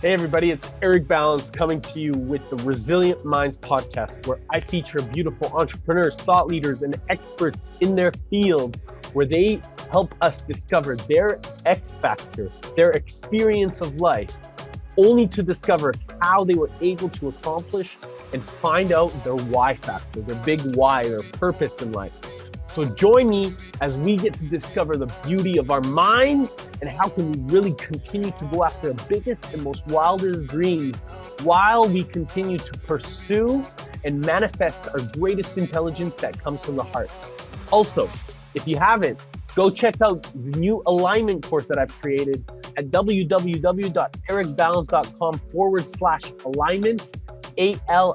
Hey everybody, it's Eric Balance coming to you with the Resilient Minds podcast, where I feature beautiful entrepreneurs, thought leaders, and experts in their field, where they help us discover their X factor, their experience of life, only to discover how they were able to accomplish and find out their Y factor, their big why, their purpose in life. So join me as we get to discover the beauty of our minds and how can we really continue to go after the biggest and most wildest dreams while we continue to pursue and manifest our greatest intelligence that comes from the heart. Also, if you haven't, go check out the new alignment course that I've created at www.ericbalance.com/alignment, ALIGNMENT.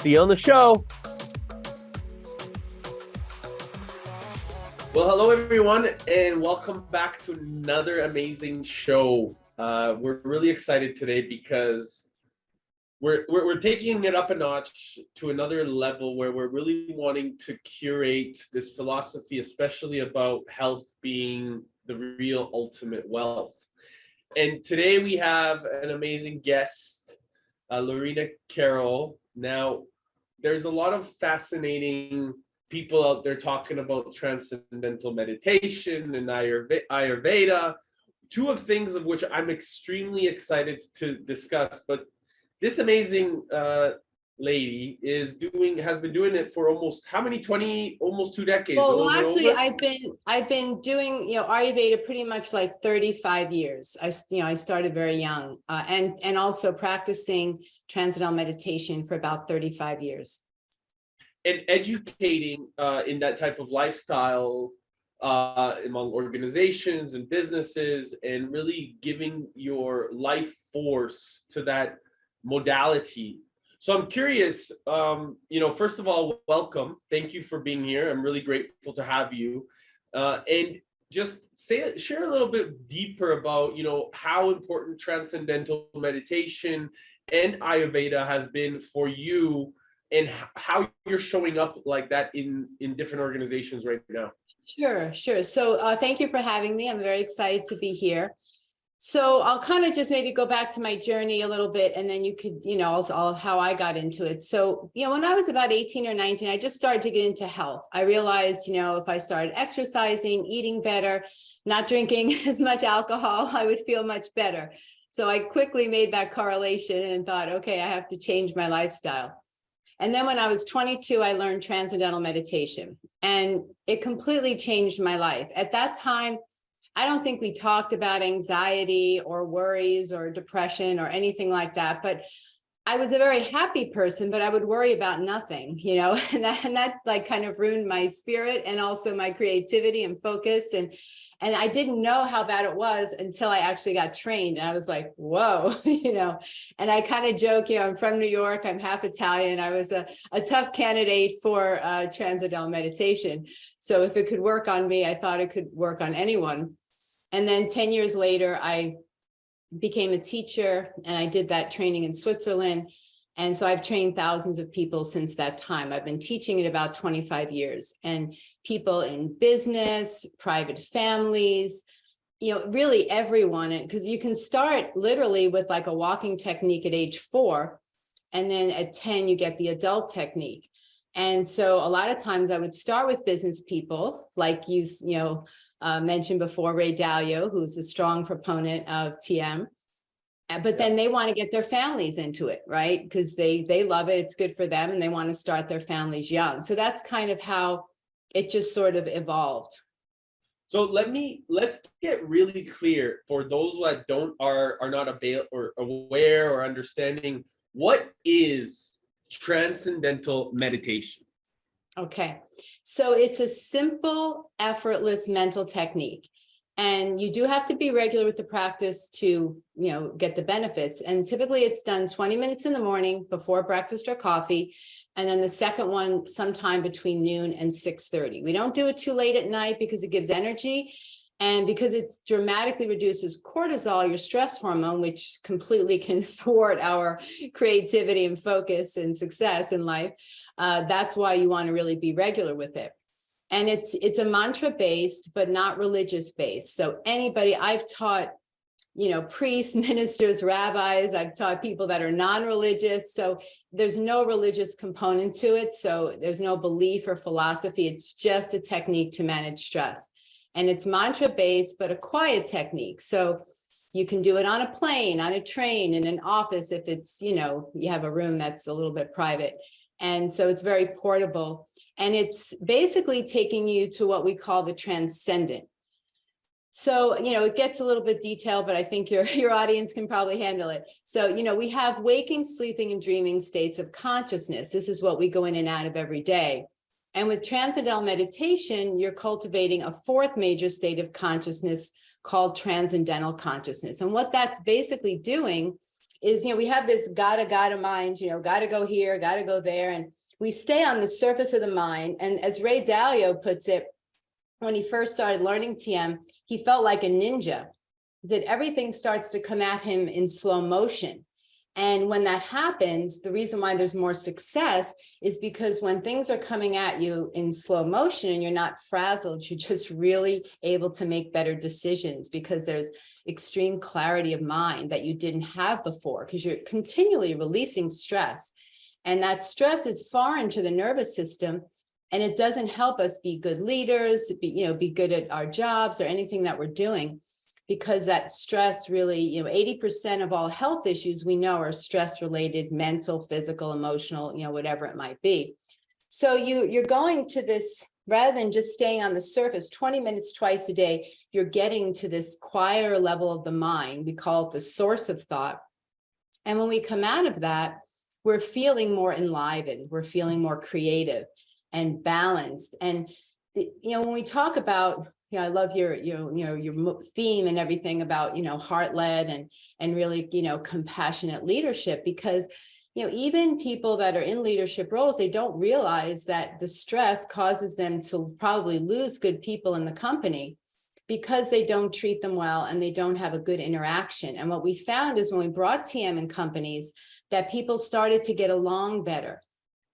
See you on the show. Well, hello everyone, and welcome back to another amazing show. We're really excited today because we're taking it up a notch to another level where we're really wanting to curate this philosophy, especially about health being the real ultimate wealth. And today we have an amazing guest, Laurina Carroll. Now, there's a lot of fascinating people out there talking about transcendental meditation and Ayurveda, two of things of which I'm extremely excited to discuss. But this amazing lady has been doing it for almost almost 2 decades. Well, actually, I've been doing Ayurveda pretty much like 35 years. I started very young, and also practicing transcendental meditation for about 35 years. And educating in that type of lifestyle among organizations and businesses, and really giving your life force to that modality. So I'm curious, first of all, welcome. Thank you for being here. I'm really grateful to have you. And just share a little bit deeper about, how important transcendental meditation and Ayurveda has been for you, and how you're showing up like that in different organizations right now. Sure. So thank you for having me. I'm very excited to be here. So I'll kind of just maybe go back to my journey a little bit, and then you could, also how I got into it. So, when I was about 18 or 19, I just started to get into health. I realized, if I started exercising, eating better, not drinking as much alcohol, I would feel much better. So I quickly made that correlation and thought, okay, I have to change my lifestyle. And then when I was 22, I learned Transcendental Meditation, and it completely changed my life. At that time, I don't think we talked about anxiety or worries or depression or anything like that, but I was a very happy person, but I would worry about nothing, and that like kind of ruined my spirit and also my creativity and focus. And I didn't know how bad it was until I actually got trained. And I was like, whoa, and I kind of joke, I'm from New York, I'm half Italian. I was a tough candidate for Transcendental Meditation. So if it could work on me, I thought it could work on anyone. And then 10 years later, I became a teacher, and I did that training in Switzerland. And so I've trained thousands of people since that time. I've been teaching it about 25 years, and people in business, private families, really everyone, because you can start literally with like a walking technique at age 4, and then at 10, you get the adult technique. And so a lot of times I would start with business people, like you mentioned before, Ray Dalio, who's a strong proponent of TM. But then they want to get their families into it, right? Because they love it. It's good for them, and they want to start their families young. So that's kind of how it just sort of evolved. So let's get really clear for those that are not aware or understanding, what is transcendental meditation? Okay, so it's a simple, effortless mental technique. And you do have to be regular with the practice to, get the benefits. And typically it's done 20 minutes in the morning before breakfast or coffee. And then the second one sometime between noon and 6:30. We don't do it too late at night because it gives energy. And because it dramatically reduces cortisol, your stress hormone, which completely can thwart our creativity and focus and success in life. That's why you want to really be regular with it. And it's a mantra based, but not religious based. So anybody, I've taught, priests, ministers, rabbis, I've taught people that are non-religious. So there's no religious component to it. So there's no belief or philosophy. It's just a technique to manage stress. And it's mantra based, but a quiet technique. So you can do it on a plane, on a train, in an office, if it's, you have a room that's a little bit private. And so it's very portable. And it's basically taking you to what we call the transcendent. So, it gets a little bit detailed, but I think your audience can probably handle it. So, we have waking, sleeping, and dreaming states of consciousness. This is what we go in and out of every day. And with Transcendental Meditation, you're cultivating a fourth major state of consciousness called transcendental consciousness. And what that's basically doing is, we have this gotta mind, gotta go here, gotta go there. And we stay on the surface of the mind. And as Ray Dalio puts it, when he first started learning TM, he felt like a ninja, that everything starts to come at him in slow motion. And when that happens, the reason why there's more success is because when things are coming at you in slow motion and you're not frazzled, you're just really able to make better decisions because there's extreme clarity of mind that you didn't have before because you're continually releasing stress. And that stress is foreign to the nervous system. And it doesn't help us be good leaders, be good at our jobs or anything that we're doing, because that stress really, 80% of all health issues we know are stress related, mental, physical, emotional, whatever it might be. So you're going to this, rather than just staying on the surface, 20 minutes twice a day, you're getting to this quieter level of the mind. We call it the source of thought. And when we come out of that, we're feeling more enlivened, we're feeling more creative and balanced. And when we talk about, I love your theme and everything about heart-led and really compassionate leadership, because even people that are in leadership roles, they don't realize that the stress causes them to probably lose good people in the company because they don't treat them well and they don't have a good interaction. And what we found is when we brought TM in companies, that people started to get along better.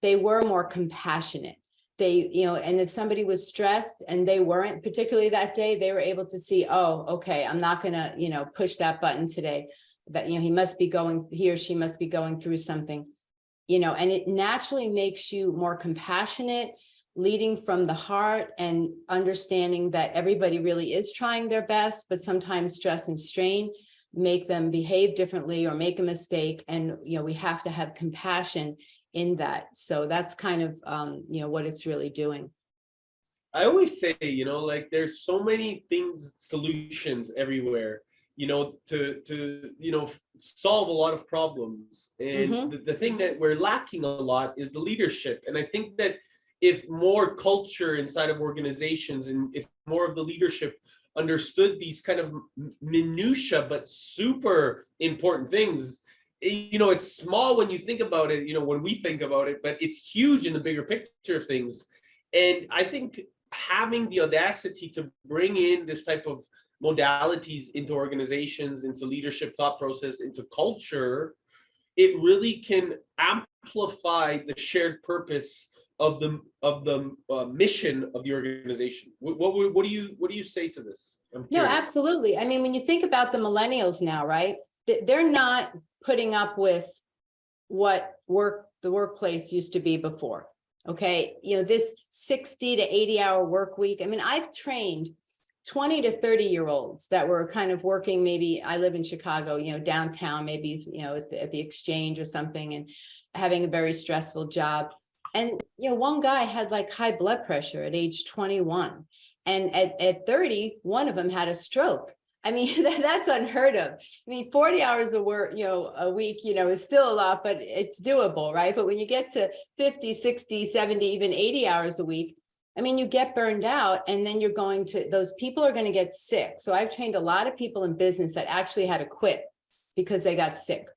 They were more compassionate. They, and if somebody was stressed and they weren't particularly that day, they were able to see, oh, okay, I'm not gonna, push that button today. That, he or she must be going through something, and it naturally makes you more compassionate, leading from the heart and understanding that everybody really is trying their best, but sometimes stress and strain make them behave differently or make a mistake. And, we have to have compassion in that. So that's kind of, what it's really doing. I always say, like there's so many things, solutions everywhere, to solve a lot of problems. And the thing that we're lacking a lot is the leadership. And I think that if more culture inside of organizations and if more of the leadership understood these kind of minutia, but super important things, it's small when you think about it, when we think about it, but it's huge in the bigger picture of things. And I think having the audacity to bring in this type of modalities into organizations, into leadership thought process, into culture, it really can amplify the shared purpose of the mission of the organization. What do you say to this? No, absolutely. I mean, when you think about the millennials now, right? They're not putting up with what the workplace used to be before. Okay, this 60 to 80 hour work week. I mean, I've trained 20 to 30-year-olds that were kind of working, maybe I live in Chicago, downtown, maybe, at the exchange or something, and having a very stressful job. And, one guy had like high blood pressure at age 21. And at 30, one of them had a stroke. I mean, that's unheard of. I mean, 40 hours of work, a week, is still a lot, but it's doable, right? But when you get to 50, 60, 70, even 80 hours a week, I mean, you get burned out, and then those people are going to get sick. So I've trained a lot of people in business that actually had to quit because they got sick.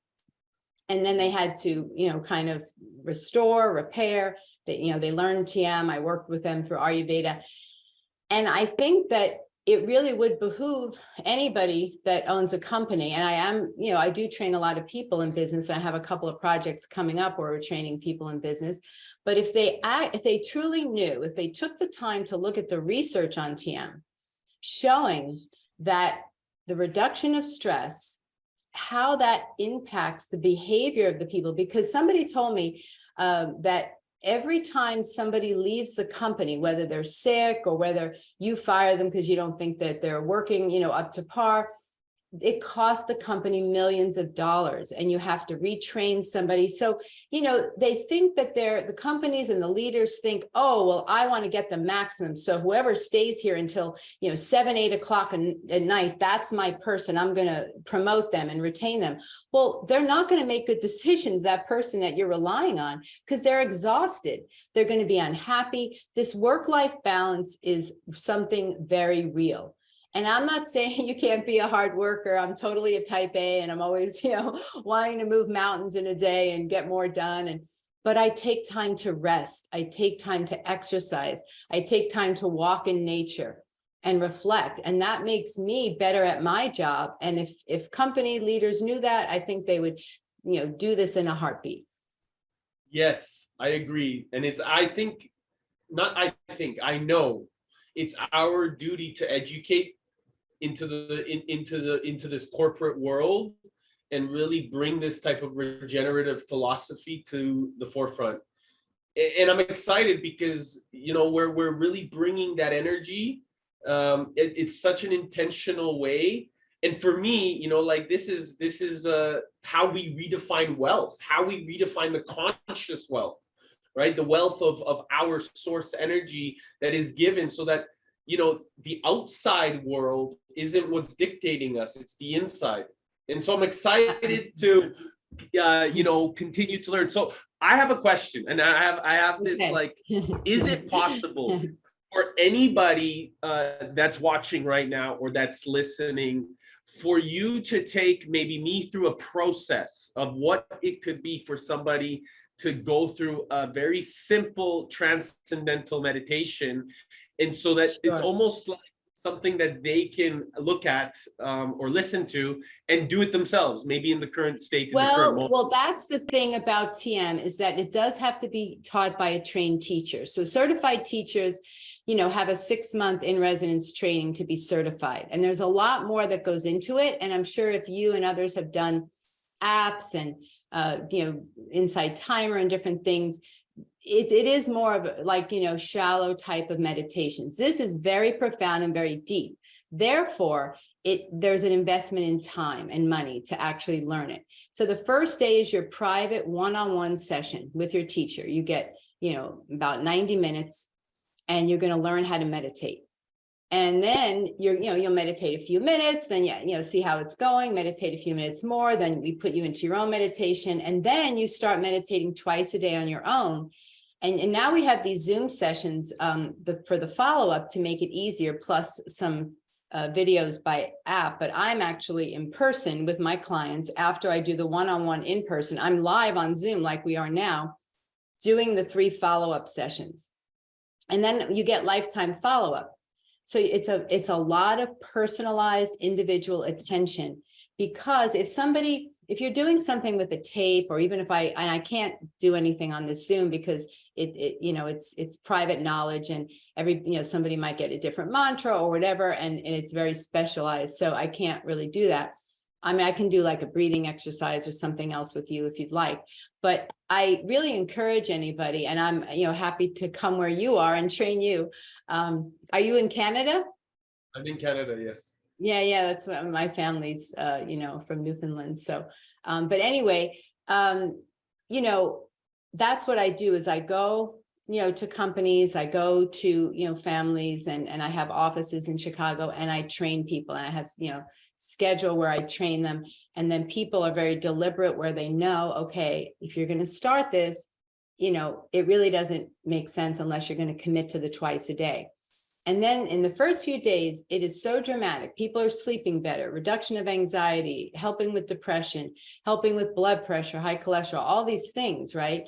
And then they had to, kind of restore, repair. They learned TM. I worked with them through Ayurveda. And I think that it really would behoove anybody that owns a company. And I am, I do train a lot of people in business. I have a couple of projects coming up where we're training people in business. But if they truly knew, if they took the time to look at the research on TM, showing that the reduction of stress, how that impacts the behavior of the people, because somebody told me that every time somebody leaves the company, whether they're sick or whether you fire them because you don't think that they're working, up to par, it costs the company millions of dollars, and you have to retrain somebody. So, they think that the companies and the leaders think, oh, well, I want to get the maximum. So whoever stays here until, 7, 8 o'clock at night, that's my person. I'm going to promote them and retain them. Well, they're not going to make good decisions, that person that you're relying on, because they're exhausted. They're going to be unhappy. This work-life balance is something very real. And I'm not saying you can't be a hard worker. I'm totally a type A, and I'm always, wanting to move mountains in a day and get more done. But I take time to rest. I take time to exercise. I take time to walk in nature and reflect. And that makes me better at my job. And if company leaders knew that, I think they would, do this in a heartbeat. Yes, I agree. And I know it's our duty to educate into this corporate world and really bring this type of regenerative philosophy to the forefront. And I'm excited because we're really bringing that energy. It's such an intentional way. And for me, this is how we redefine wealth, how we redefine the conscious wealth, right? The wealth of our source energy that is given, so that the outside world isn't what's dictating us, it's the inside. And so I'm excited to continue to learn. So I have a question, and I have this, Okay. Is it possible for anybody that's watching right now or that's listening, for you to take maybe me through a process of what it could be for somebody to go through a very simple transcendental meditation, and so that it's almost like something that they can look at or listen to and do it themselves, maybe in the current state, in the current moment? Well, that's the thing about TM, is that it does have to be taught by a trained teacher. So certified teachers, have a 6-month in-residence training to be certified. And there's a lot more that goes into it. And I'm sure if you and others have done apps and, Insight Timer and different things, it is more of shallow type of meditations. This is very profound and very deep. Therefore, there's an investment in time and money to actually learn it. So the first day is your private one-on-one session with your teacher. You get, about 90 minutes, and you're going to learn how to meditate. And then you'll meditate a few minutes, then see how it's going, meditate a few minutes more, then we put you into your own meditation, and then you start meditating twice a day on your own. And now we have these Zoom sessions for the follow-up to make it easier, plus some videos by app. But I'm actually in person with my clients after I do the one-on-one in person. I'm live on Zoom like we are now, doing the 3 follow-up sessions. And then you get lifetime follow-up. So it's a lot of personalized individual attention, because if you're doing something with a tape, or even if I can't do anything on this Zoom because it's private knowledge, and somebody might get a different mantra or whatever, and it's very specialized. So I can't really do that. I mean, I can do like a breathing exercise or something else with you if you'd like, but I really encourage anybody, and I'm, happy to come where you are and train you. Are you in Canada? I'm in Canada, yes. Yeah, that's what my family's, from Newfoundland. So, but anyway, that's what I do, is I go, to companies, I go to, families, and I have offices in Chicago, and I train people, and I have, schedule where I train them. And then people are very deliberate, where they know, okay, if you're going to start this, it really doesn't make sense unless you're going to commit to the twice a day. And then in the first few days, it is so dramatic. People are sleeping better, reduction of anxiety, helping with depression, helping with blood pressure, high cholesterol, all these things, right?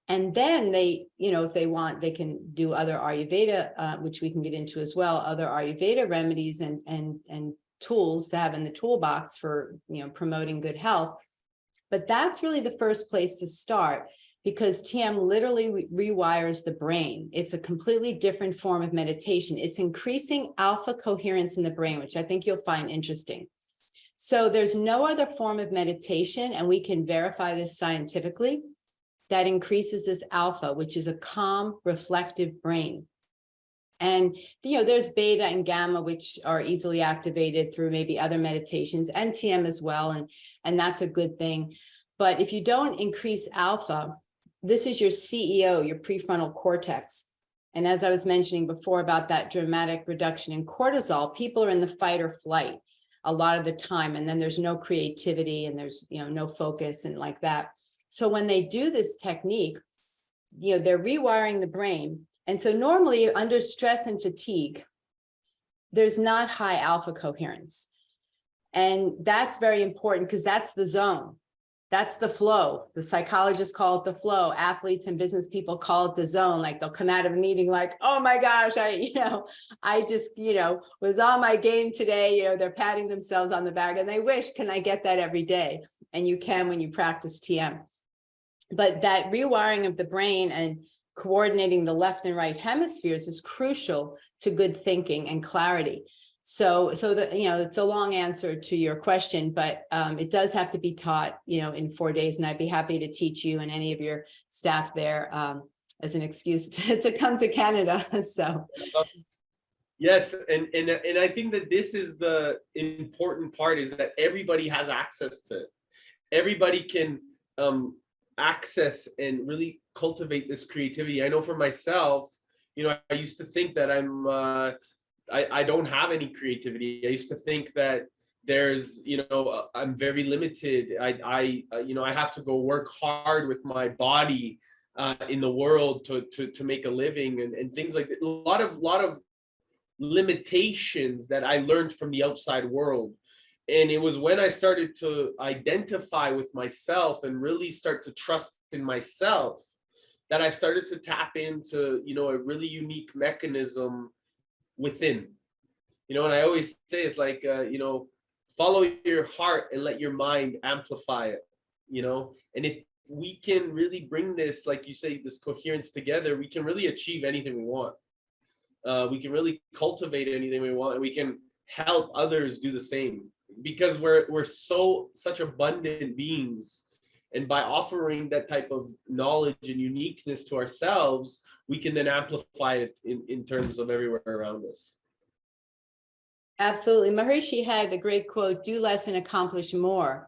And then they, if they want, they can do other Ayurveda, which we can get into as well, other Ayurveda remedies and tools to have in the toolbox for, promoting good health. But that's really the first place to start, because TM literally rewires the brain. It's a completely different form of meditation. It's increasing alpha coherence in the brain, which I think you'll find interesting. So there's no other form of meditation, and we can verify this scientifically, that increases this alpha, which is a calm, reflective brain. And, there's beta and gamma, which are easily activated through maybe other meditations, and TM as well. And that's a good thing. But if you don't increase alpha, this is your CEO, your prefrontal cortex. And as I was mentioning before about that dramatic reduction in cortisol, people are in the fight or flight a lot of the time. And then there's no creativity and there's, no focus and like that. So when they do this technique, they're rewiring the brain. And so normally under stress and fatigue, there's not high alpha coherence. And that's very important because that's the zone. That's the flow. The psychologists call it the flow. Athletes and business people call it the zone. Like they'll come out of a meeting like, oh my gosh, I just, was on my game today. They're patting themselves on the back and they wish, can I get that every day? And you can when you practice TM. But that rewiring of the brain and coordinating the left and right hemispheres is crucial to good thinking and clarity. So that, it's a long answer to your question, but it does have to be taught, in 4 days. And I'd be happy to teach you and any of your staff there as an excuse to come to Canada. So. Yes, and I think that this is the important part, is that everybody has access to it. Everybody can access and really cultivate this creativity. I know for myself, I used to think that I don't have any creativity. I used to think that there's, I'm very limited. I have to go work hard with my body in the world to make a living and things like that. A lot of limitations that I learned from the outside world. And it was when I started to identify with myself and really start to trust in myself that I started to tap into, a really unique mechanism within. And I always say it's like, follow your heart and let your mind amplify it, and if we can really bring this, like you say, this coherence together, we can really achieve anything we want. We can really cultivate anything we want, and we can help others do the same, because we're such abundant beings. And by offering that type of knowledge and uniqueness to ourselves, we can then amplify it in terms of everywhere around us. Absolutely. Maharishi had a great quote, do less and accomplish more.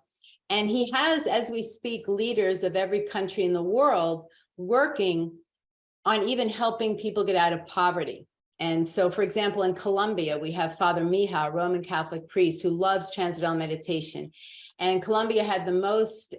And he has, as we speak, leaders of every country in the world working on even helping people get out of poverty. And so, for example, in Colombia, we have Father Mija, a Roman Catholic priest who loves Transcendental Meditation. And Colombia had the most,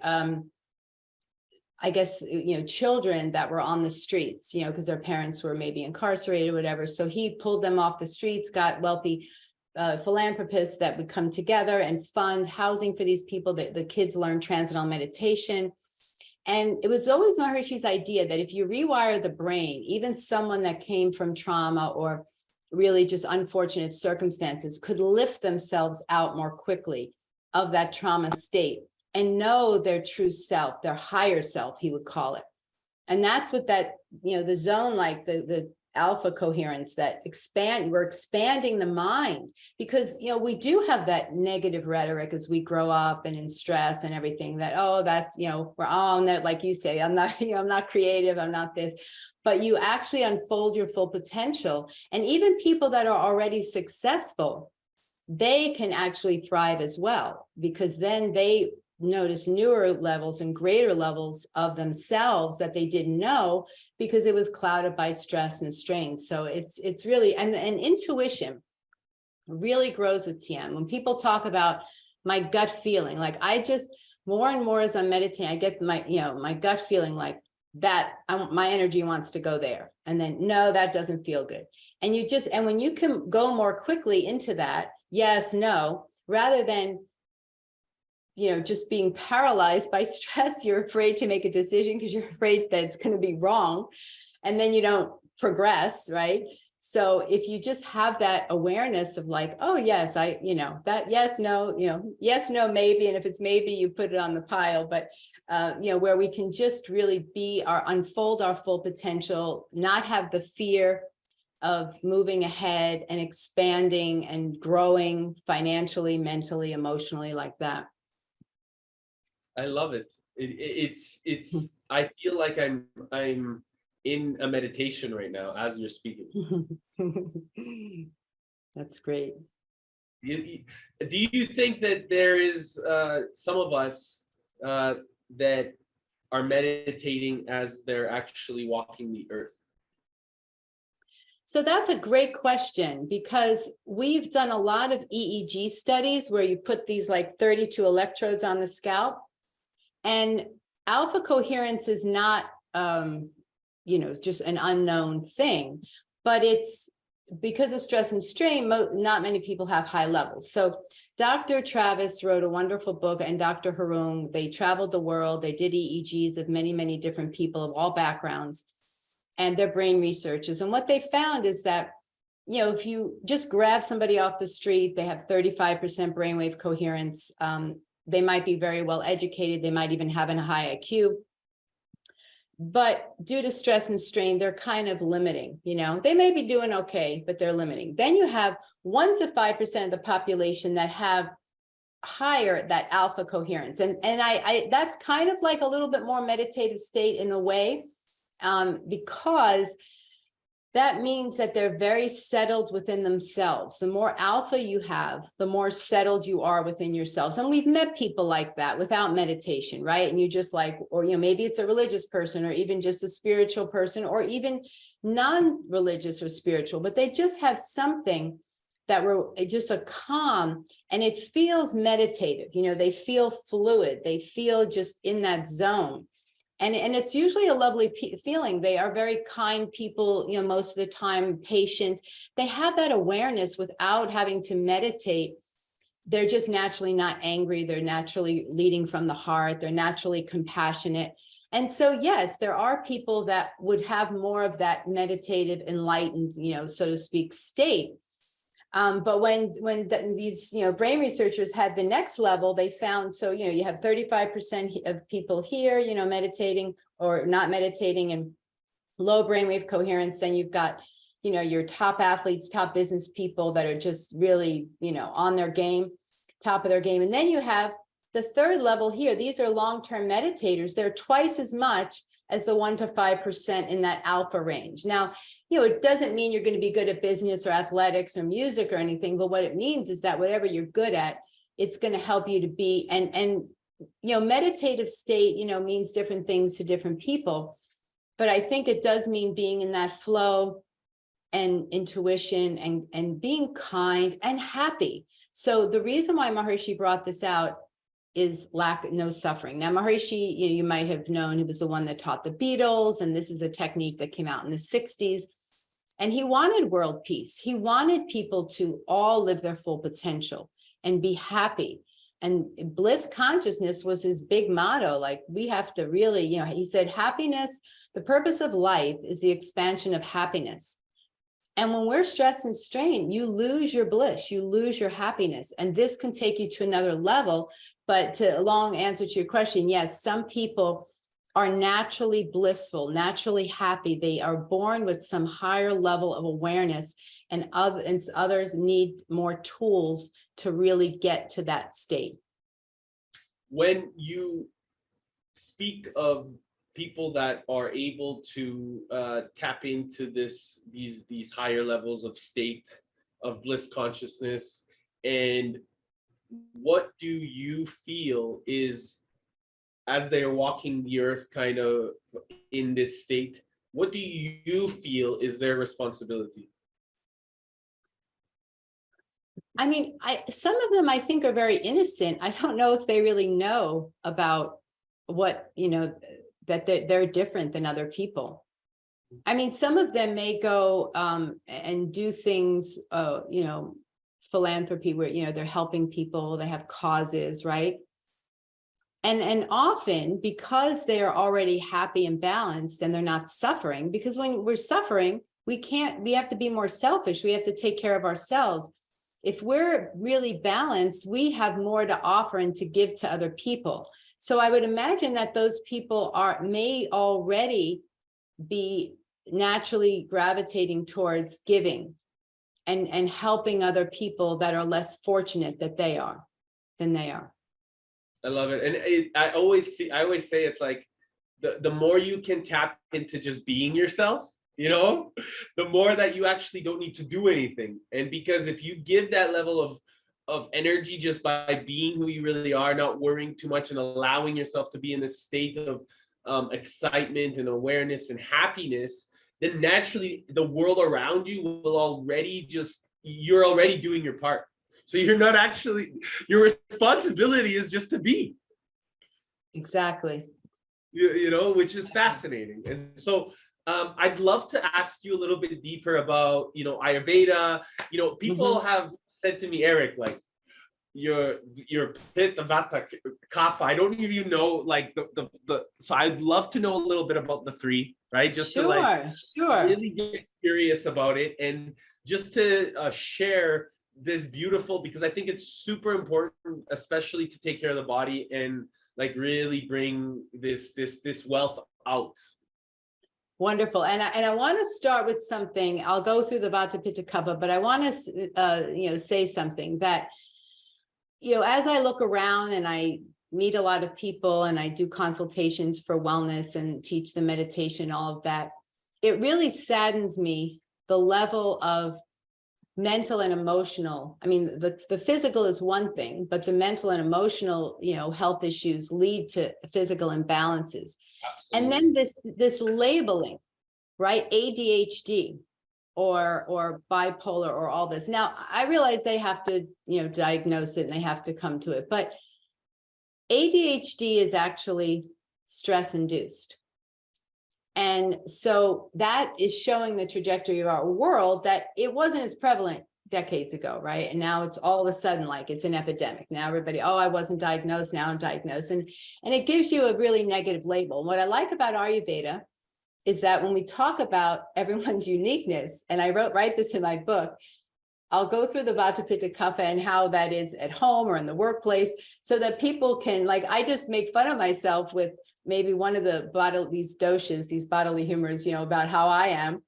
children that were on the streets, because their parents were maybe incarcerated or whatever. So he pulled them off the streets, got wealthy philanthropists that would come together and fund housing for these people. The kids learn Transcendental Meditation. And it was always Maharishi's idea that if you rewire the brain, even someone that came from trauma or really just unfortunate circumstances could lift themselves out more quickly of that trauma state and know their true self, their higher self, he would call it. And that's what that, the zone, like the alpha coherence, that we're expanding the mind, because we do have that negative rhetoric as we grow up and in stress and everything, that that's we're on there, like you say, I'm not I'm not creative, I'm not this, but you actually unfold your full potential. And even people that are already successful, they can actually thrive as well, because then they notice newer levels and greater levels of themselves that they didn't know, because it was clouded by stress and strain. So it's really, and intuition really grows with TM. When people talk about my gut feeling, like I just, more and more as I'm meditating, I get my gut feeling like that my energy wants to go there. And then, no, that doesn't feel good. And and when you can go more quickly into that, yes, no, rather than just being paralyzed by stress. You're afraid to make a decision because you're afraid that it's going to be wrong. And then you don't progress, right? So if you just have that awareness of like, oh, yes, that yes, no, yes, no, maybe. And if it's maybe, you put it on the pile. But, where we can just really unfold our full potential, not have the fear of moving ahead and expanding and growing financially, mentally, emotionally, like that. I love it. It's I feel like I'm in a meditation right now as you're speaking. That's great. Do you think that there is some of us that are meditating as they're actually walking the earth? So that's a great question, because we've done a lot of EEG studies where you put these like 32 electrodes on the scalp, and alpha coherence is not, just an unknown thing, but it's because of stress and strain, not many people have high levels. So Dr. Travis wrote a wonderful book, and Dr. Haroon, they traveled the world. They did EEGs of many, many different people of all backgrounds, and their brain researchers. And what they found is that, if you just grab somebody off the street, they have 35% brainwave coherence. They might be very well educated. They might even have a high IQ. But due to stress and strain, they're kind of limiting. They may be doing okay, but they're limiting. Then you have 1 to 5% of the population that have higher that alpha coherence. And I that's kind of like a little bit more meditative state in a way, because that means that they're very settled within themselves. The more alpha you have, the more settled you are within yourselves. And we've met people like that without meditation, right? And you just like, or, maybe it's a religious person, or even just a spiritual person, or even non-religious or spiritual, but they just have something that we're just a calm, and it feels meditative. They feel fluid. They feel just in that zone. And it's usually a lovely feeling. They are very kind people, most of the time, patient. They have that awareness without having to meditate. They're just naturally not angry. They're naturally leading from the heart. They're naturally compassionate. And so, yes, there are people that would have more of that meditative, enlightened, so to speak, state. But when these brain researchers had the next level, they found, so you have 35% of people here meditating or not meditating and low brainwave coherence. Then you've got your top athletes, top business people that are just really on their game, top of their game. And then you have the third level here. These are long-term meditators. They're twice as much as the 1 to 5% in that alpha range. Now, it doesn't mean you're going to be good at business or athletics or music or anything, but what it means is that whatever you're good at, it's going to help you to be, and meditative state, means different things to different people. But I think it does mean being in that flow and intuition and being kind and happy. So the reason why Maharishi brought this out is no suffering. Now, Maharishi, you might have known, he was the one that taught the Beatles, and this is a technique that came out in the 60s. And he wanted world peace. He wanted people to all live their full potential and be happy. And bliss consciousness was his big motto. Like, we have to really, he said, happiness, the purpose of life is the expansion of happiness. And when we're stressed and strained, you lose your bliss, you lose your happiness. And this can take you to another level. But to a long answer to your question, yes, some people are naturally blissful, naturally happy. They are born with some higher level of awareness, and others need more tools to really get to that state. When you speak of people that are able to tap into these higher levels of state of bliss consciousness, and what do you feel is, as they are walking the earth kind of in this state, what do you feel is their responsibility? I mean, some of them I think are very innocent. I don't know if they really know about what, that they're different than other people. I mean, some of them may go and do things, philanthropy, where, they're helping people, they have causes, right? And often because they are already happy and balanced and they're not suffering, because when we're suffering, we have to be more selfish. We have to take care of ourselves. If we're really balanced, we have more to offer and to give to other people. So I would imagine that those people may already be naturally gravitating towards giving and helping other people that are less fortunate than they are. I love it. And I always say it's like the more you can tap into just being yourself, you know, the more that you actually don't need to do anything. And because if you give that level of energy just by being who you really are, not worrying too much and allowing yourself to be in this state of excitement and awareness and happiness, then naturally the world around you will you're already doing your part. So you're not actually, your responsibility is just to be. Exactly. You know, which is fascinating. And so I'd love to ask you a little bit deeper about, you know, Ayurveda. You know, people have said to me, Eric, like, your Pitta, Vata, Kapha, I don't even know, like, so I'd love to know a little bit about the three, right? Just to like really get curious about it, and just to share this beautiful, because I think it's super important, especially to take care of the body and like really bring this wealth out. Wonderful. And I want to start with something. I'll go through the Vata, Pitta, Kapha, but I want to say something that, as I look around and I meet a lot of people and I do consultations for wellness and teach them meditation, all of that, it really saddens me the level of mental and emotional. I mean, the physical is one thing, but the mental and emotional, health issues lead to physical imbalances. Absolutely. And then this labeling, right? ADHD or bipolar or all this. Now, I realize they have to, diagnose it and they have to come to it, but ADHD is actually stress induced. And so that is showing the trajectory of our world, that it wasn't as prevalent decades ago, right? And now it's all of a sudden like it's an epidemic. Now everybody, I wasn't diagnosed, now I'm diagnosed. And it gives you a really negative label. And what I like about Ayurveda is that when we talk about everyone's uniqueness, and I write this in my book, I'll go through the Vata, Pitta, Kapha and how that is at home or in the workplace, so that people can, like, I just make fun of myself with maybe one of these doshas, these bodily humors, about how I am.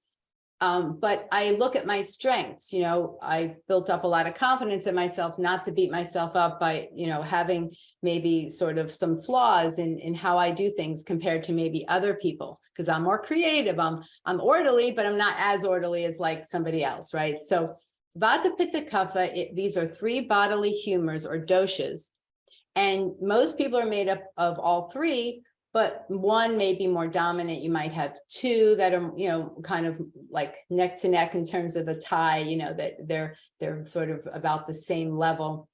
But I look at my strengths. I built up a lot of confidence in myself, not to beat myself up by, having maybe sort of some flaws in how I do things compared to maybe other people, because I'm more creative. I'm orderly, but I'm not as orderly as like somebody else, right? So Vata, Pitta, Kapha, these are three bodily humors or doshas. And most people are made up of all three, but one may be more dominant. You might have two that are, kind of like neck to neck in terms of a tie, that they're sort of about the same level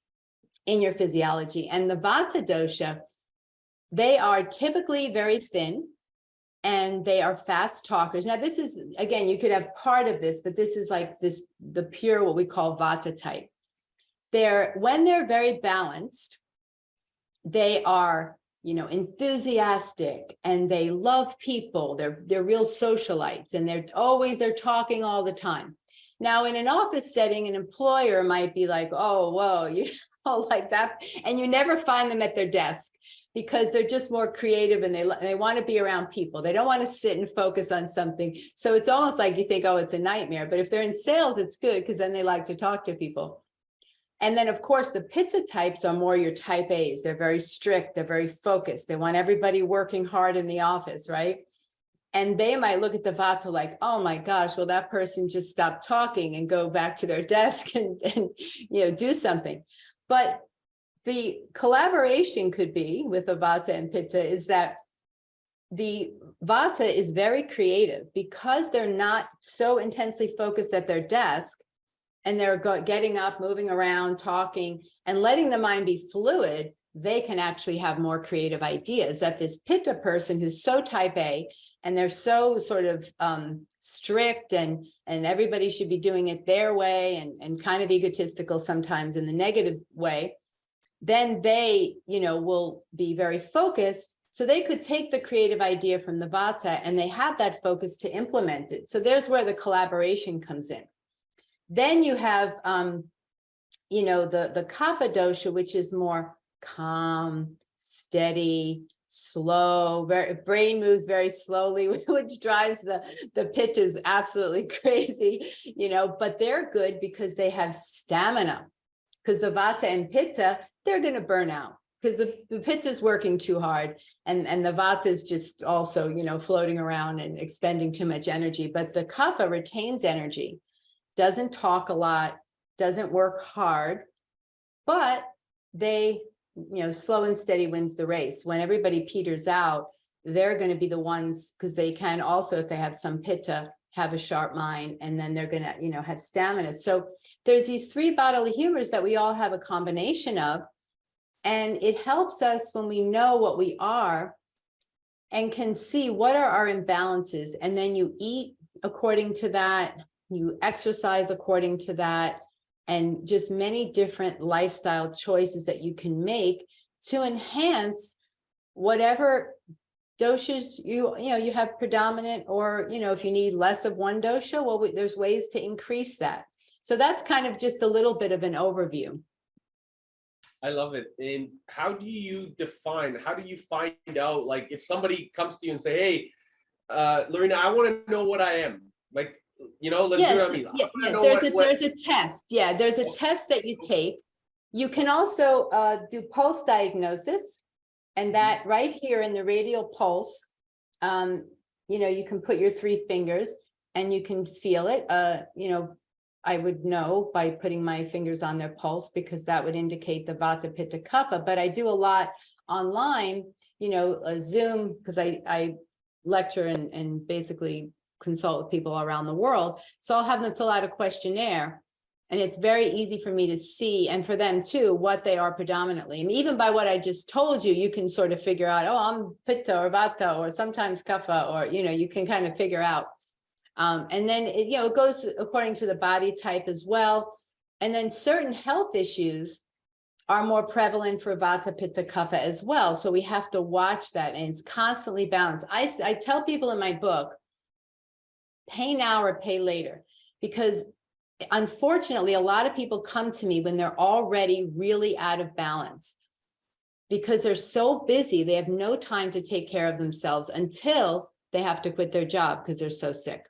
in your physiology. And the Vata dosha, they are typically very thin and they are fast talkers. Now, this is, again, you could have part of this, but this is like the pure, what we call Vata type. When they're very balanced, they are, enthusiastic and they love people. They're real socialites, and they're talking all the time. Now, in an office setting, an employer might be like, oh, whoa, like that. And you never find them at their desk, because they're just more creative and they want to be around people. They don't want to sit and focus on something. So it's almost like you think, oh, it's a nightmare. But if they're in sales, it's good, because then they like to talk to people. And then, of course, the Pitta types are more your type A's. They're very strict. They're very focused. They want everybody working hard in the office, right? And they might look at the Vata like, oh my gosh, well, that person just stopped talking and go back to their desk and do something. But the collaboration could be with the Vata and Pitta is that the Vata is very creative, because they're not so intensely focused at their desk, and they're getting up, moving around, talking, and letting the mind be fluid. They can actually have more creative ideas. That this Pitta person who's so type A, and they're so sort of strict, and everybody should be doing it their way, and kind of egotistical sometimes in the negative way, then they, will be very focused. So they could take the creative idea from the Vata and they have that focus to implement it. So there's where the collaboration comes in. Then you have, the Kapha dosha, which is more calm, steady, slow, brain moves very slowly, which drives the Pittas absolutely crazy, but they're good because they have stamina. Because the Vata and Pitta, they're going to burn out because the Pitta is working too hard and the Vata is just also, floating around and expending too much energy. But the Kapha retains energy, doesn't talk a lot, doesn't work hard, but they, slow and steady wins the race. When everybody peters out, they're going to be the ones, because they can also, if they have some Pitta, have a sharp mind, and then they're going to, have stamina. So there's these three bodily humors that we all have a combination of. And it helps us when we know what we are and can see what are our imbalances. And then you eat according to that, you exercise according to that, and just many different lifestyle choices that you can make to enhance whatever doshas you have predominant, or if you need less of one dosha, well, there's ways to increase that. So that's kind of just a little bit of an overview. I love it. And how do you find out, like, if somebody comes to you and say, hey, Laurina, I want to know what I am, like, let's do it on me. There's a test. Yeah, there's a test that you take. You can also do pulse diagnosis. And that right here in the radial pulse, you can put your 3 fingers and you can feel it. I would know by putting my fingers on their pulse, because that would indicate the Vata, Pitta, Kapha. But I do a lot online, Zoom, because I lecture and basically consult with people around the world. So I'll have them fill out a questionnaire. And it's very easy for me to see, and for them too, what they are predominantly. And even by what I just told you, you can sort of figure out, oh, I'm Pitta or Vata, or sometimes Kapha, or, you can kind of figure out. And then, it goes according to the body type as well. And then certain health issues are more prevalent for Vata, Pitta, Kapha as well. So we have to watch that, and it's constantly balanced. I tell people in my book, pay now or pay later, because unfortunately, a lot of people come to me when they're already really out of balance, because they're so busy, they have no time to take care of themselves until they have to quit their job because they're so sick.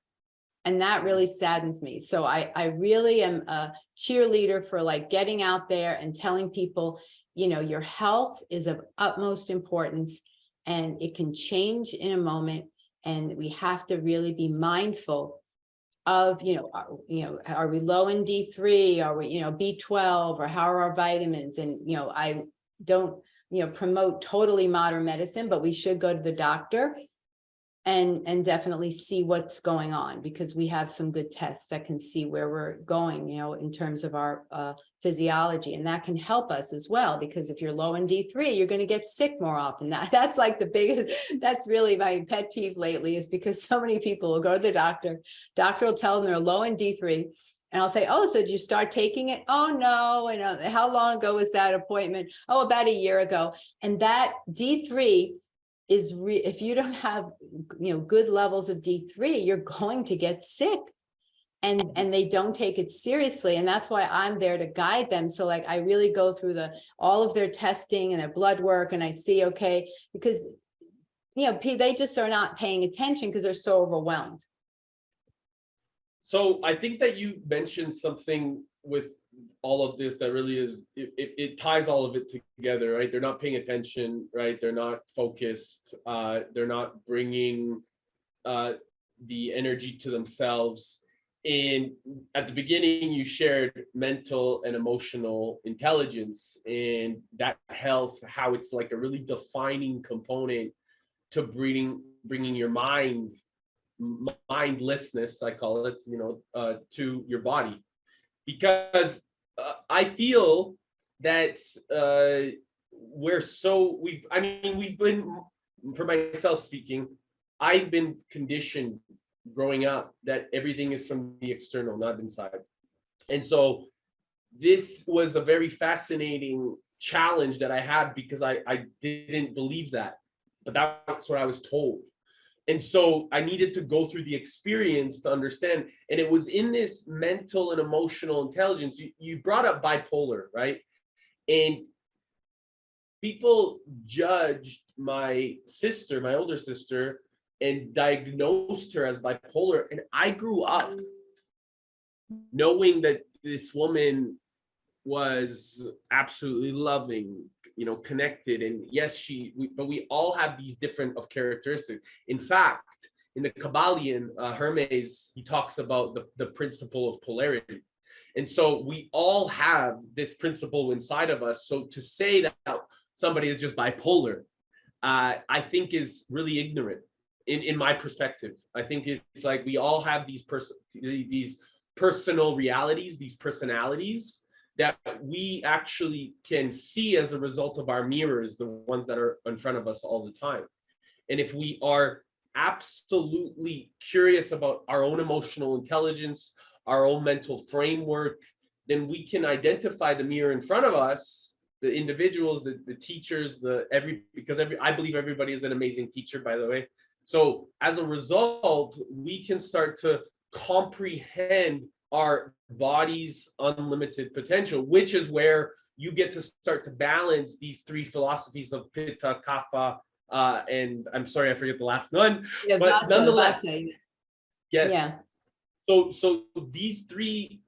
And that really saddens me. So I really am a cheerleader for like getting out there and telling people, your health is of utmost importance and it can change in a moment. And we have to really be mindful of, are we low in D3? Are we, B12, or how are our vitamins? And, I don't, promote totally modern medicine, but we should go to the doctor and definitely see what's going on, because we have some good tests that can see where we're going, in terms of our physiology, and that can help us as well. Because if you're low in D3, you're going to get sick more often. That's like the biggest, that's really my pet peeve lately, is because so many people will go to the doctor will tell them they're low in D3. And I'll say, oh, so did you start taking it? Oh, no. And how long ago was that appointment? Oh, about a year ago. And that D3 is if you don't have, good levels of D3, you're going to get sick. And they don't take it seriously. And that's why I'm there to guide them. So like, I really go through all of their testing and their blood work, and I see, okay, because, they just are not paying attention because they're so overwhelmed. So I think that you mentioned something with all of this that really is, it ties all of it together, right? They're not paying attention, right? They're not focused. They're not bringing the energy to themselves. And at the beginning, you shared mental and emotional intelligence and that health, how it's like a really defining component to bringing your mindlessness, I call it, to your body. Because I feel that we've been, for myself speaking, I've been conditioned growing up that everything is from the external, not inside. And so this was a very fascinating challenge that I had because I didn't believe that, but that's what I was told. And so I needed to go through the experience to understand. And it was in this mental and emotional intelligence. You brought up bipolar, right? And people judged my sister, my older sister, and diagnosed her as bipolar. And I grew up knowing that this woman was absolutely loving, connected. And yes, but we all have these different of characteristics. In fact, in the Kabbalion, Hermes, he talks about the principle of polarity. And so we all have this principle inside of us. So to say that somebody is just bipolar, I think is really ignorant in my perspective. I think it's like we all have these personal realities, these personalities that we actually can see as a result of our mirrors, the ones that are in front of us all the time. And if we are absolutely curious about our own emotional intelligence, our own mental framework, then we can identify the mirror in front of us, the individuals, the teachers, because I believe everybody is an amazing teacher, by the way. So as a result, we can start to comprehend our body's unlimited potential, which is where you get to start to balance these three philosophies of Pitta, Kapha, and I'm sorry, I forget the last one, Yeah, but nonetheless, Vata. yes. Yeah. So these three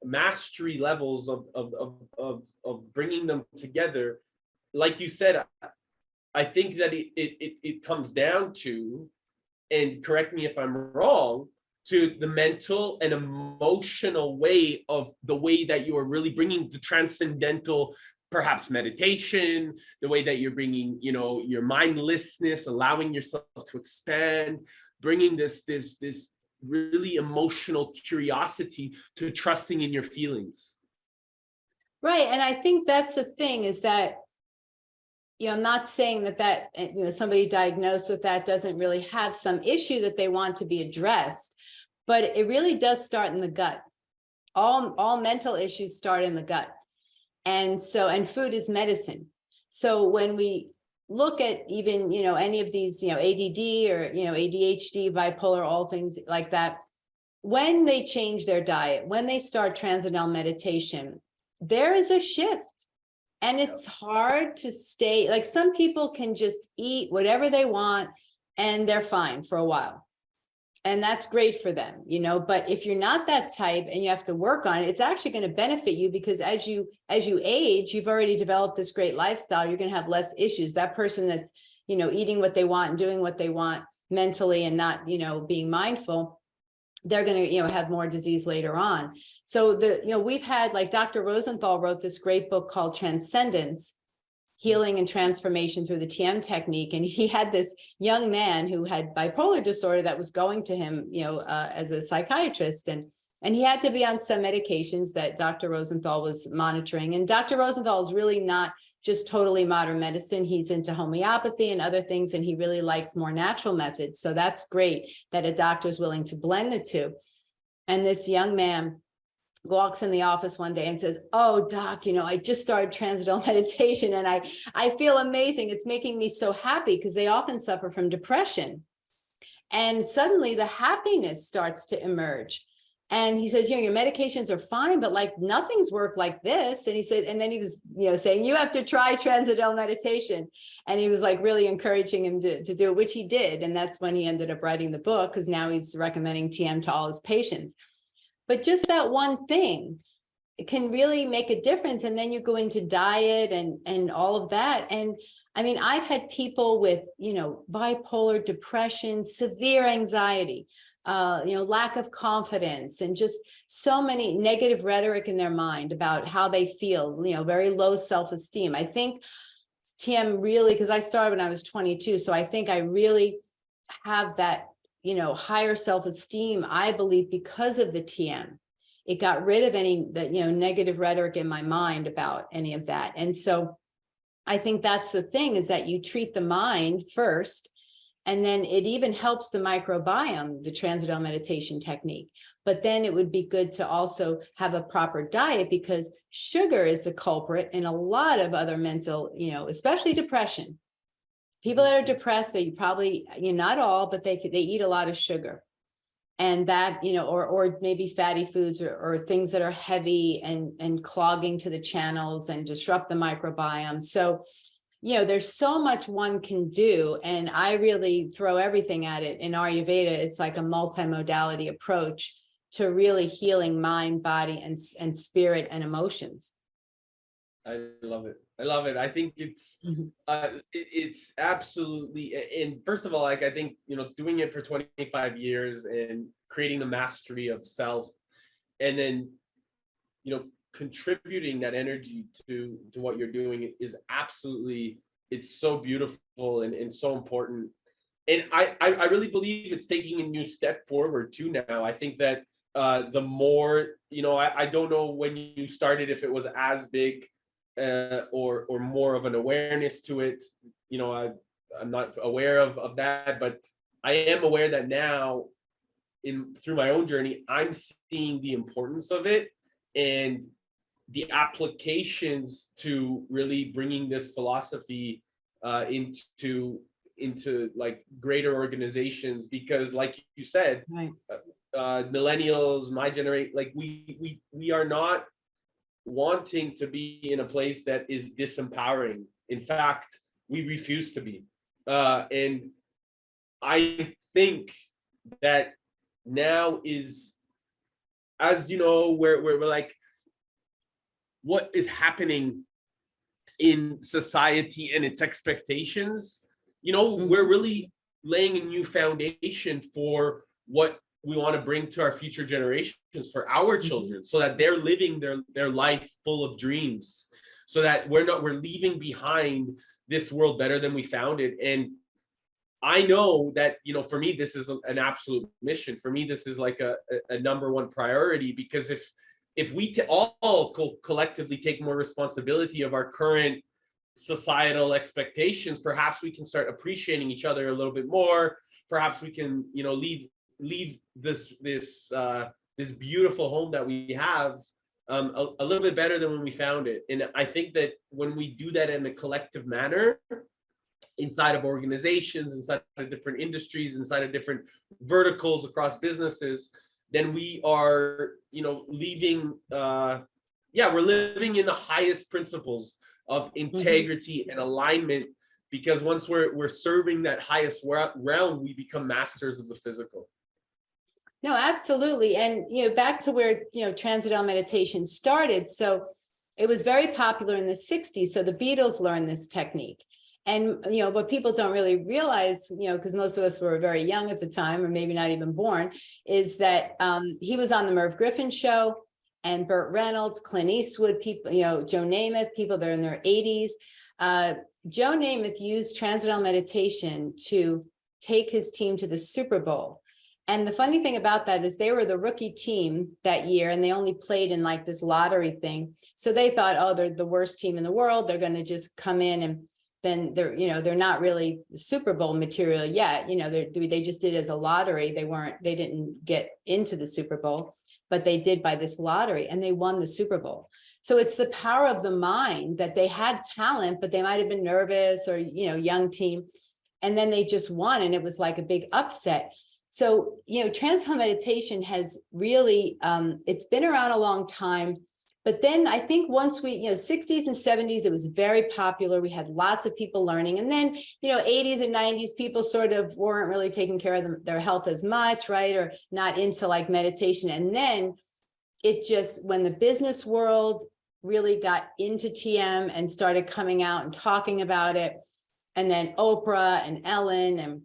mastery levels of bringing them together, like you said, I think that it comes down to, and correct me if I'm wrong, to the mental and emotional way of the way that you are really bringing the transcendental, perhaps meditation, the way that you're bringing, your mindlessness, allowing yourself to expand, bringing this really emotional curiosity to trusting in your feelings. Right. And I think that's the thing is that, I'm not saying that somebody diagnosed with that doesn't really have some issue that they want to be addressed, but it really does start in the gut. All mental issues start in the gut. And food is medicine. So when we look at even, any of these, ADD or, ADHD, bipolar, all things like that, when they change their diet, when they start transcendental meditation, there is a shift. And it's hard to stay, like some people can just eat whatever they want and they're fine for a while. And that's great for them, but if you're not that type and you have to work on it, it's actually going to benefit you because as you age, you've already developed this great lifestyle. You're going to have less issues. That person that's, eating what they want and doing what they want mentally and not, being mindful, they're going to, have more disease later on. So we've had, like Dr. Rosenthal wrote this great book called Transcendence, Healing and Transformation Through the TM Technique. And he had this young man who had bipolar disorder that was going to him, as a psychiatrist. And he had to be on some medications that Dr. Rosenthal was monitoring. And Dr. Rosenthal is really not just totally modern medicine. He's into homeopathy and other things, and he really likes more natural methods. So that's great that a doctor is willing to blend the two. And this young man walks in the office one day and says, "Oh, doc, I just started transcendental meditation and I feel amazing. It's making me so happy," because they often suffer from depression. And suddenly the happiness starts to emerge. And he says, your medications are fine, but like nothing's worked like this. And he said, and then he was, saying, you have to try transcendental meditation. And he was like really encouraging him to do it, which he did. And that's when he ended up writing the book, because now he's recommending TM to all his patients. But just that one thing can really make a difference. And then you go into diet and all of that. And I mean, I've had people with, bipolar depression, severe anxiety, lack of confidence, and just so many negative rhetoric in their mind about how they feel, very low self-esteem. I think TM really, because I started when I was 22, so I think I really have that, higher self-esteem, I believe, because of the TM. It got rid of any that, negative rhetoric in my mind about any of that. And so I think that's the thing, is that you treat the mind first, And then it even helps the microbiome, the Transcendental Meditation technique. But then it would be good to also have a proper diet, because sugar is the culprit in a lot of other mental, especially depression. People that are depressed, they probably, not all, but they eat a lot of sugar. And that, or maybe fatty foods, or things that are heavy and clogging to the channels and disrupt the microbiome. So, there's so much one can do, and I really throw everything at it. In Ayurveda, it's like a multimodality approach to really healing mind, body, and spirit and emotions. I love it. I love it. I think it's it's absolutely, and first of all, like, I think, doing it for 25 years and creating the mastery of self, and then, contributing that energy to what you're doing is absolutely, it's so beautiful and so important. And I really believe it's taking a new step forward too now. I think that the more, I don't know when you started, if it was as big or more of an awareness to it. I'm not aware of that, but I am aware that now, through my own journey, I'm seeing the importance of it and the applications to really bringing this philosophy into like greater organizations. Because like you said, Right. Millennials, my generation, like we are not wanting to be in a place that is disempowering. In fact, we refuse to be. And I think that now is, as we're like, what is happening in society and its expectations, we're really laying a new foundation for what we want to bring to our future generations, for our children, so that they're living their life full of dreams, so that we're leaving behind this world better than we found it. And I know that, for me, this is an absolute mission. For me, this is like a number one priority, because if we all collectively take more responsibility of our current societal expectations, perhaps we can start appreciating each other a little bit more. Perhaps we can, leave this beautiful home that we have a little bit better than when we found it. And I think that when we do that in a collective manner, inside of organizations, inside of different industries, inside of different verticals across businesses, then we are, leaving, we're living in the highest principles of integrity and alignment. Because once we're serving that highest realm, we become masters of the physical. No, absolutely. And, back to where, Transcendental Meditation started. So it was very popular in the 60s. So the Beatles learned this technique. And, what people don't really realize, because most of us were very young at the time, or maybe not even born, is that he was on the Merv Griffin show, and Burt Reynolds, Clint Eastwood, people, Joe Namath, people that are in their 80s. Joe Namath used Transcendental Meditation to take his team to the Super Bowl. And the funny thing about that is they were the rookie team that year, and they only played in like this lottery thing. So they thought, oh, they're the worst team in the world. They're going to just come in, and then they're not really Super Bowl material yet. They just did it as a lottery. They didn't get into the Super Bowl, but they did by this lottery, and they won the Super Bowl. So it's the power of the mind, that they had talent, but they might have been nervous, or, young team. And then they just won, and it was like a big upset. So, Transcendental Meditation has really, it's been around a long time. But then I think once we, 60s and 70s, it was very popular. We had lots of people learning. And then, 80s and 90s, people sort of weren't really taking care of their health as much, right? Or not into like meditation. And then it just, when the business world really got into TM and started coming out and talking about it, and then Oprah and Ellen and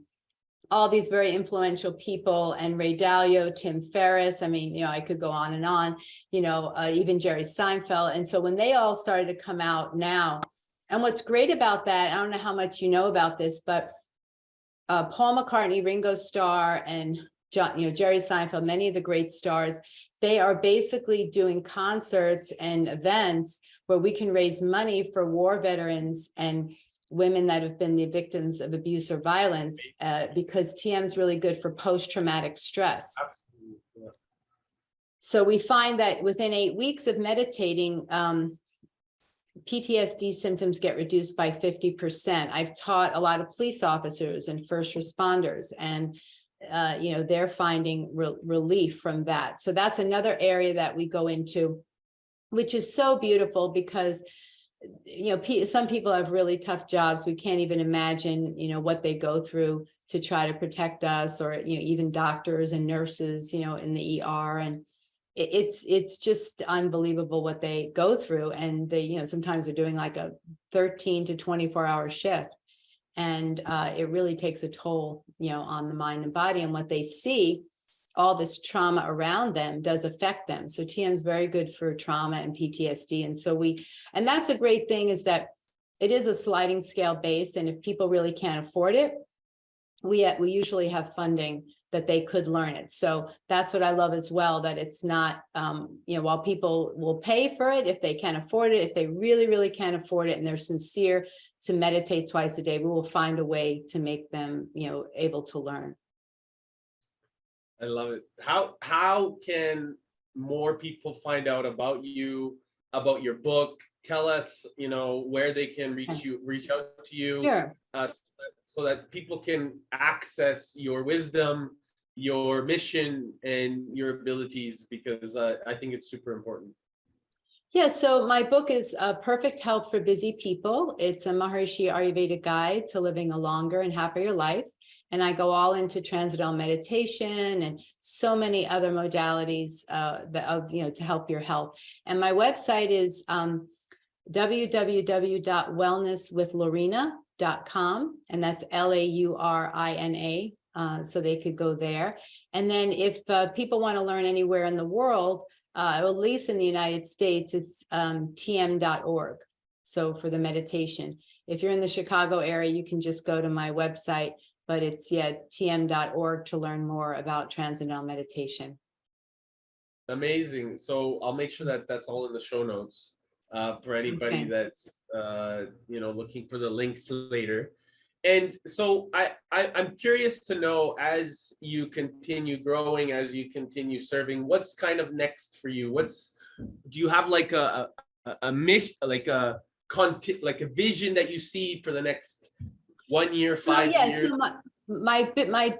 all these very influential people, and Ray Dalio, Tim Ferriss. I mean, I could go on and on, even Jerry Seinfeld. And so when they all started to come out now, and what's great about that, I don't know how much you know about this, but Paul McCartney, Ringo Starr, and Jerry Seinfeld, many of the great stars, they are basically doing concerts and events where we can raise money for war veterans and women that have been the victims of abuse or violence, because TM is really good for post-traumatic stress. Absolutely. Yeah. So we find that within 8 weeks of meditating, PTSD symptoms get reduced by 50%. I've taught a lot of police officers and first responders, and they're finding relief from that. So that's another area that we go into, which is so beautiful because some people have really tough jobs. We can't even imagine, what they go through to try to protect us, or, even doctors and nurses, in the ER. And it's just unbelievable what they go through. And they, sometimes they're doing like a 13 to 24-hour shift. And it really takes a toll, on the mind and body. And what they see, all this trauma around them does affect them. So TM is very good for trauma and PTSD. And that's a great thing, is that it is a sliding scale based. And if people really can't afford it, we usually have funding that they could learn it. So that's what I love as well, that it's not, while people will pay for it if they can't afford it, if they really, really can't afford it and they're sincere to meditate twice a day, we will find a way to make them, able to learn. I love it. How can more people find out about you, about your book? Tell us, where they can reach out to you. Sure. So that people can access your wisdom, your mission, and your abilities, because I think it's super important. Yeah, so my book is Perfect Health for Busy People. It's a Maharishi Ayurveda guide to living a longer and happier life. And I go all into transcendental meditation and so many other modalities to help your health. And my website is www.wellnesswithlaurina.com, and that's LAURINA. So they could go there. And then if people want to learn anywhere in the world, at least in the United States, it's tm.org. So for the meditation, if you're in the Chicago area, you can just go to my website, but it's tm.org to learn more about transcendental meditation. Amazing. So I'll make sure that that's all in the show notes for anybody that's looking for the links later. And so I'm curious to know, as you continue growing, as you continue serving, what's kind of next for you? Do you have like a mission, like a vision that you see for the next 1 year, 5 years? So my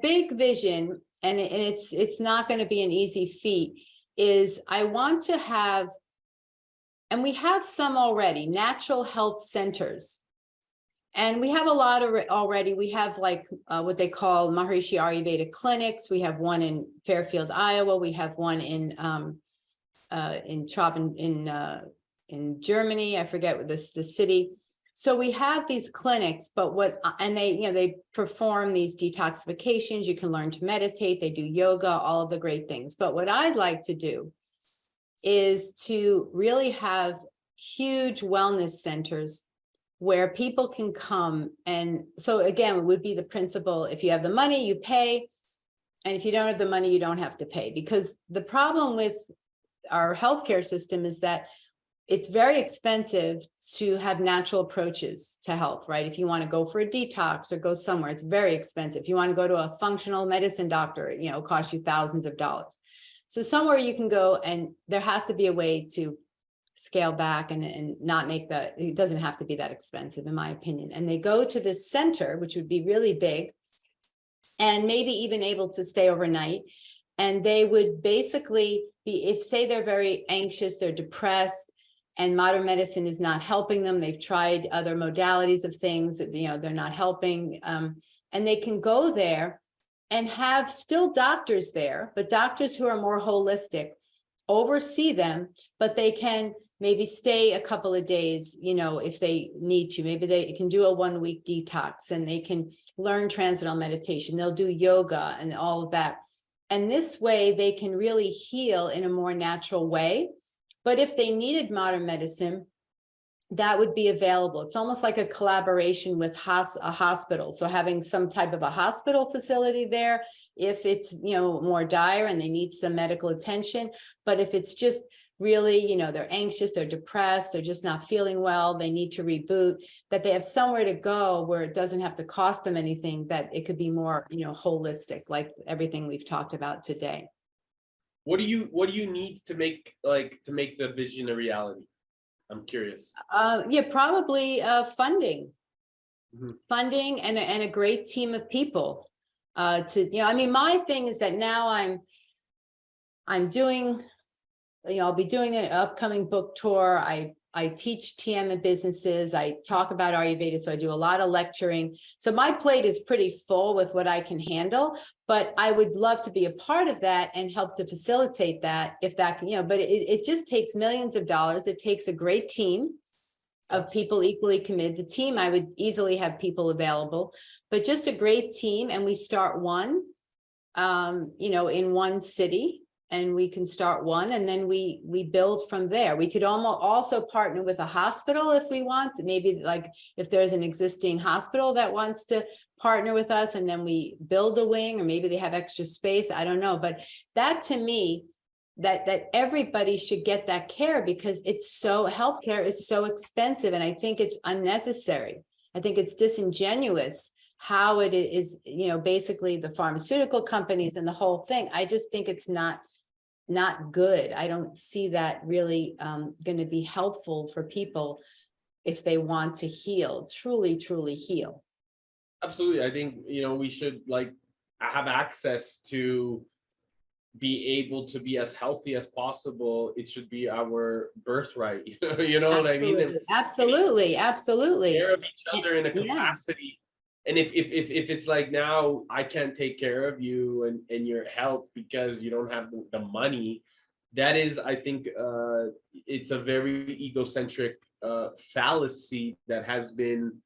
big vision, and it's not going to be an easy feat, is I want to have, and we have some already, natural health centers. And we have a lot of it already. We have like what they call Maharishi Ayurveda clinics. We have one in Fairfield, Iowa. We have one in Germany. I forget what the city. So we have these clinics, but they perform these detoxifications. You can learn to meditate. They do yoga, all of the great things. But what I'd like to do is to really have huge wellness centers where people can come. And so again, it would be the principle: if you have the money, you pay. And if you don't have the money, you don't have to pay. Because the problem with our healthcare system is that it's very expensive to have natural approaches to health, right? If you want to go for a detox or go somewhere, it's very expensive. If you want to go to a functional medicine doctor, it costs you thousands of dollars. So somewhere you can go, and there has to be a way to scale back and not make it doesn't have to be that expensive, in my opinion. And they go to this center, which would be really big, and maybe even able to stay overnight. And they would basically be, if say they're very anxious, they're depressed, and modern medicine is not helping them. They've tried other modalities of things that, they're not helping. And they can go there and have still doctors there, but doctors who are more holistic, oversee them, but they can maybe stay a couple of days, if they need to. Maybe they can do a 1 week detox, and they can learn transcendental meditation. They'll do yoga and all of that. And this way they can really heal in a more natural way. But if they needed modern medicine, that would be available. It's almost like a collaboration with a hospital. So having some type of a hospital facility there, if it's, more dire and they need some medical attention. But if it's just really, they're anxious, they're depressed, they're just not feeling well, they need to reboot, that they have somewhere to go where it doesn't have to cost them anything, that it could be more, holistic, like everything we've talked about today. What do you need to make the vision a reality? I'm curious. Yeah, probably funding. Mhm. Funding and a great team of people. My thing is that now I'm doing, I'll be doing an upcoming book tour. I teach TM in businesses. I talk about Ayurveda, so I do a lot of lecturing. So my plate is pretty full with what I can handle, but I would love to be a part of that and help to facilitate that if that can, but it just takes millions of dollars. It takes a great team of people equally committed. The team, I would easily have people available, but just a great team. And we start one, in one city, and we can start one, and then we build from there. We could almost also partner with a hospital if we want, maybe like if there's an existing hospital that wants to partner with us, and then we build a wing, or maybe they have extra space. I don't know. But that, to me, that everybody should get that care, because healthcare is so expensive, and I think it's unnecessary. I think it's disingenuous how it is, basically the pharmaceutical companies and the whole thing. I just think it's not good. I don't see that really going to be helpful for people if they want to heal, truly heal. Absolutely. I think, we should have access to be able to be as healthy as possible. It should be our birthright. You know what I mean? Absolutely. Care of each other in a capacity. And if it's like, now I can't take care of you and your health because you don't have the money, that is, I think, it's a very egocentric fallacy that has been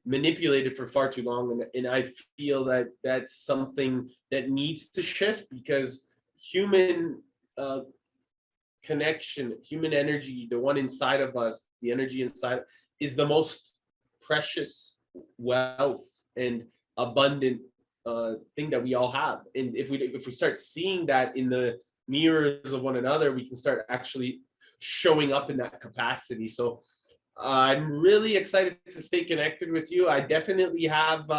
manipulated for far too long. And I feel that that's something that needs to shift, because human connection, human energy, the one inside of us, the energy inside, is the most precious wealth and abundant thing that we all have. And if we start seeing that in the mirrors of one another, we can start actually showing up in that capacity. So I'm really excited to stay connected with you. I definitely have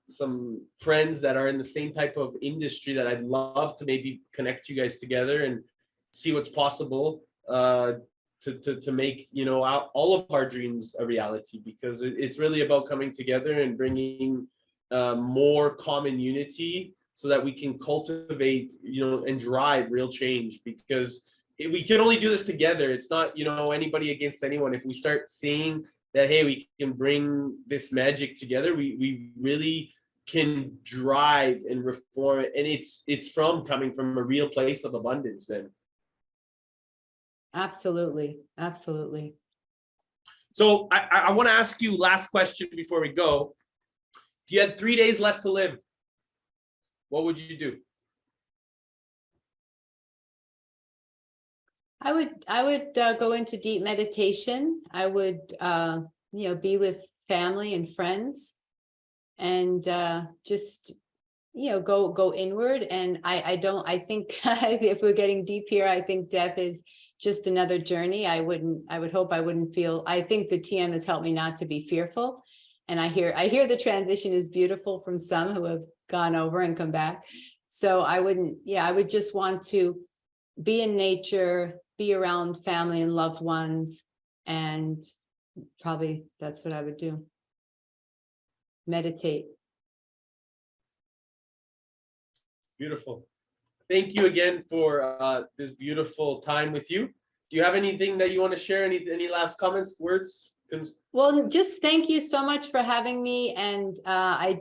some friends that are in the same type of industry that I'd love to maybe connect you guys together and see what's possible to make all of our dreams a reality, because it's really about coming together and bringing more common unity so that we can cultivate and drive real change, because we can only do this together. It's not anybody against anyone. If we start seeing that, hey, we can bring this magic together, we really can drive and reform it. And it's coming from a real place of abundance then. Absolutely. So I want to ask you last question before we go. If you had 3 days left to live, what would you do? I would go into deep meditation. I would be with family and friends, and just go inward. And I think if we're getting deep here, I think death is just another journey. I would hope I wouldn't feel. I think the TM has helped me not to be fearful. And I hear the transition is beautiful from some who have gone over and come back. So I would just want to be in nature, be around family and loved ones, and probably that's what I would do. Meditate. Beautiful. Thank you again for this beautiful time with you. Do you have anything that you want to share? Any last comments, words? Well, just thank you so much for having me. And I'm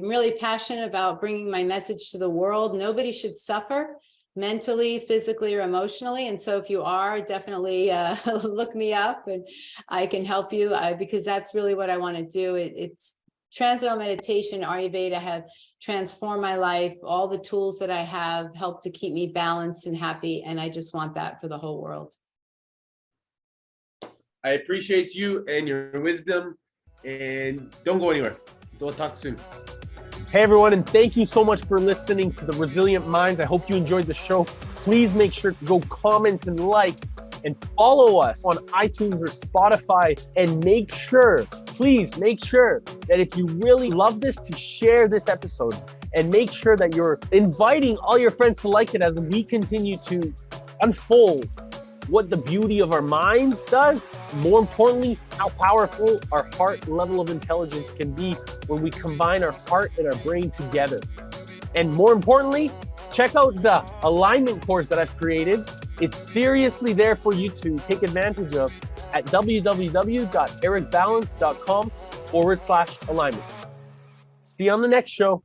really passionate about bringing my message to the world. Nobody should suffer mentally, physically, or emotionally. And so if you are, definitely look me up and I can help you, because that's really what I want to do. It's Transcendental Meditation, Ayurveda have transformed my life. All the tools that I have help to keep me balanced and happy. And I just want that for the whole world. I appreciate you and your wisdom, and don't go anywhere. We'll talk soon. Hey everyone, and thank you so much for listening to the Resilient Minds. I hope you enjoyed the show. please make sure to go comment and like and follow us on iTunes or Spotify, and make sure, please make sure that if you really love this, to share this episode, and make sure that you're inviting all your friends to like it as we continue to unfold what the beauty of our minds does. More importantly, how powerful our heart level of intelligence can be when we combine our heart and our brain together. And more importantly, check out the alignment course that I've created. It's seriously there for you to take advantage of at www.ericbalance.com/alignment. See you on the next show.